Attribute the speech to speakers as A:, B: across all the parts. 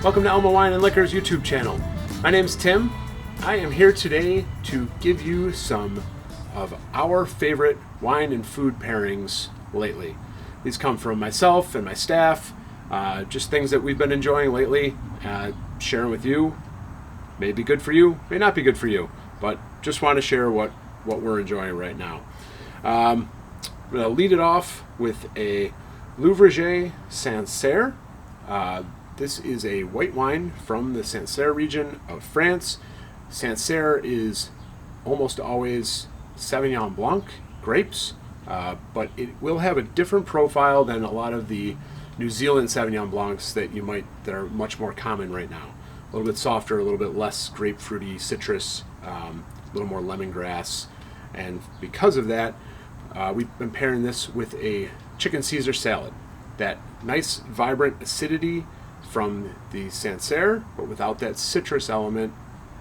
A: Welcome to Elma Wine and Liquor's YouTube channel. My name's Tim. I am here today to give you some of our favorite wine and food pairings lately. These come from myself and my staff, just things that we've been enjoying lately, sharing with you. May be good for you, may not be good for you, but just want to share what we're enjoying right now. I'm going to lead it off with a Louvreget Sancerre. This is a white wine from the Sancerre region of France. Sancerre is almost always Sauvignon Blanc grapes, but it will have a different profile than a lot of the New Zealand Sauvignon Blancs that are much more common right now. A little bit softer, a little bit less grapefruity citrus, a little more lemongrass, and because of that, we've been pairing this with a chicken Caesar salad. That nice, vibrant acidity from the Sancerre, but without that citrus element.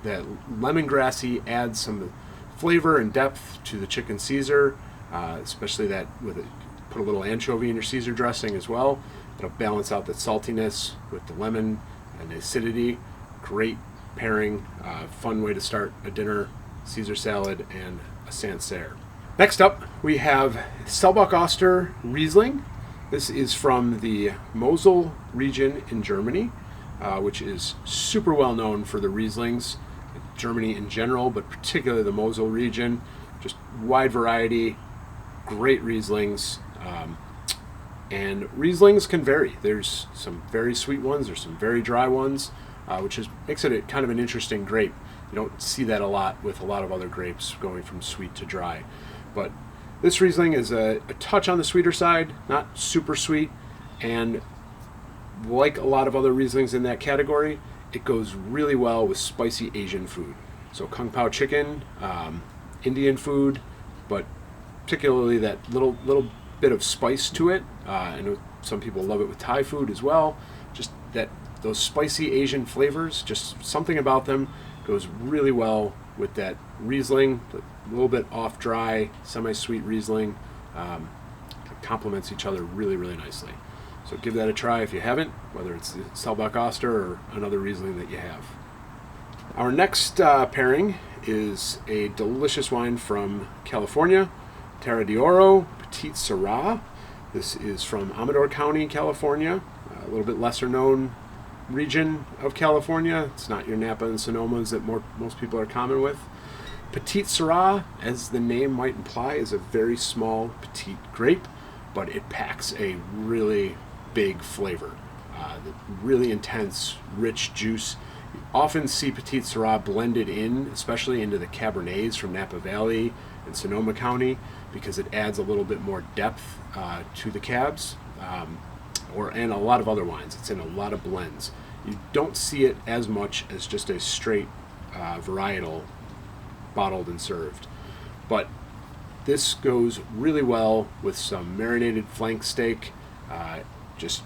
A: That lemongrassy adds some flavor and depth to the chicken Caesar, especially that put a little anchovy in your Caesar dressing as well. It'll balance out the saltiness with the lemon and the acidity. Great pairing, fun way to start a dinner, Caesar salad and a Sancerre. Next up, we have Selbach-Oster Riesling. This is from the Mosel region in Germany, which is super well known for the Rieslings. Germany in general, but particularly the Mosel region. Just wide variety, great Rieslings. And Rieslings can vary. There's some very sweet ones, there's some very dry ones, which makes it kind of an interesting grape. You don't see that a lot with a lot of other grapes going from sweet to dry. But this Riesling is a touch on the sweeter side, not super sweet, and like a lot of other Rieslings in that category, it goes really well with spicy Asian food. So Kung Pao chicken, Indian food, but particularly that little bit of spice to it. I know some people love it with Thai food as well. Just those spicy Asian flavors, just something about them goes really well with that Riesling. A little bit off dry, semi-sweet Riesling. Complements each other really, really nicely. So give that a try if you haven't, whether it's the Selbach-Oster or another Riesling that you have. Our next pairing is a delicious wine from California, Terra de Oro Petite Syrah. This is from Amador County, California, a little bit lesser known region of California. It's not your Napa and Sonomas that most people are common with. Petite Syrah, as the name might imply, is a very small, petite grape, but it packs a really big flavor. Really intense, rich juice. You often see Petite Syrah blended in, especially into the Cabernets from Napa Valley and Sonoma County, because it adds a little bit more depth to the cabs, and a lot of other wines. It's in a lot of blends. You don't see it as much as just a straight varietal bottled and served. But this goes really well with some marinated flank steak. Just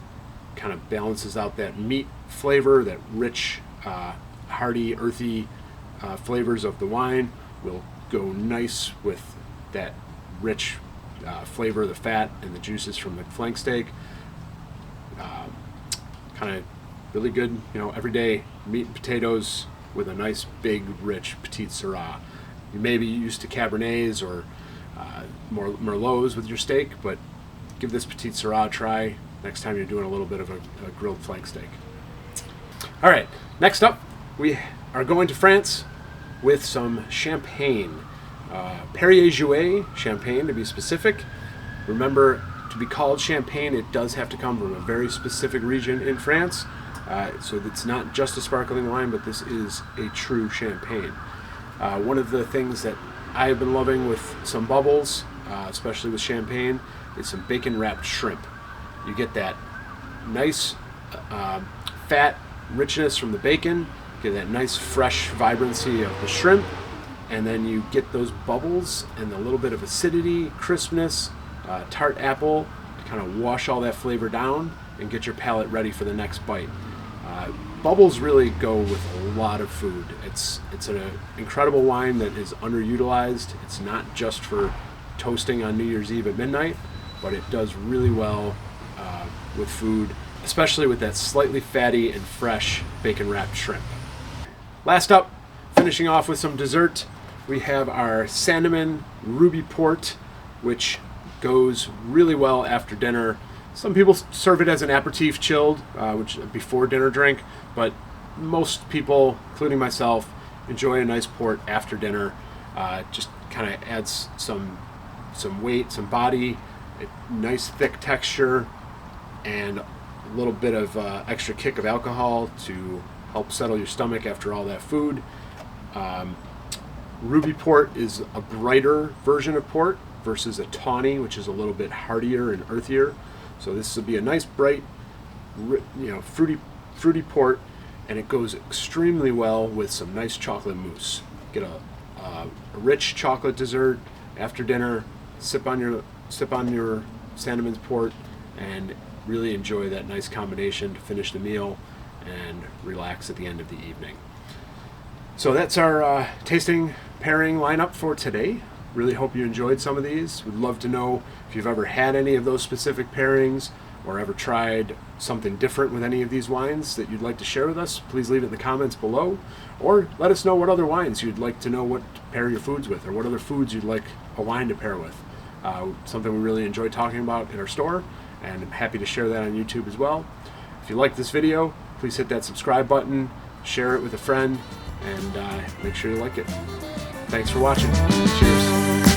A: kind of balances out that meat flavor, that rich, hearty, earthy flavors of the wine will go nice with that rich flavor of the fat and the juices from the flank steak. Kind of really good, everyday meat and potatoes with a nice, big, rich Petite Syrah. You may be used to Cabernets or more Merlots with your steak, but give this Petite Syrah a try next time you're doing a little bit of a grilled flank steak. All right, next up, we are going to France with some champagne. Perrier-Jouët champagne, to be specific. Remember, to be called champagne, it does have to come from a very specific region in France. So it's not just a sparkling wine, but this is a true champagne. One of the things that I have been loving with some bubbles, especially with champagne, is some bacon-wrapped shrimp. You get that nice fat richness from the bacon, get that nice fresh vibrancy of the shrimp, and then you get those bubbles and a little bit of acidity, crispness, tart apple to kind of wash all that flavor down and get your palate ready for the next bite. Bubbles really go with a lot of food. It's an incredible wine that is underutilized. It's not just for toasting on New Year's Eve at midnight, but it does really well with food, especially with that slightly fatty and fresh bacon-wrapped shrimp. Last up, finishing off with some dessert, we have our cinnamon ruby port, which goes really well after dinner. Some people serve it as an aperitif chilled, which before dinner drink, but most people, including myself, enjoy a nice port after dinner. Just kind of adds some weight, some body, a nice thick texture, and a little bit of extra kick of alcohol to help settle your stomach after all that food. Ruby port is a brighter version of port versus a tawny, which is a little bit heartier and earthier. So this will be a nice bright, fruity port, and it goes extremely well with some nice chocolate mousse. Get a rich chocolate dessert after dinner. Sip on your cinnamon port, and really enjoy that nice combination to finish the meal and relax at the end of the evening. So that's our tasting pairing lineup for today. Really hope you enjoyed some of these. Would love to know if you've ever had any of those specific pairings or ever tried something different with any of these wines that you'd like to share with us. Please leave it in the comments below, or let us know what other wines you'd like to know what to pair your foods with, or what other foods you'd like a wine to pair with. Something we really enjoy talking about in our store, and I'm happy to share that on YouTube as well. If you like this video, please hit that subscribe button, share it with a friend, and make sure you like it. Thanks for watching. Cheers.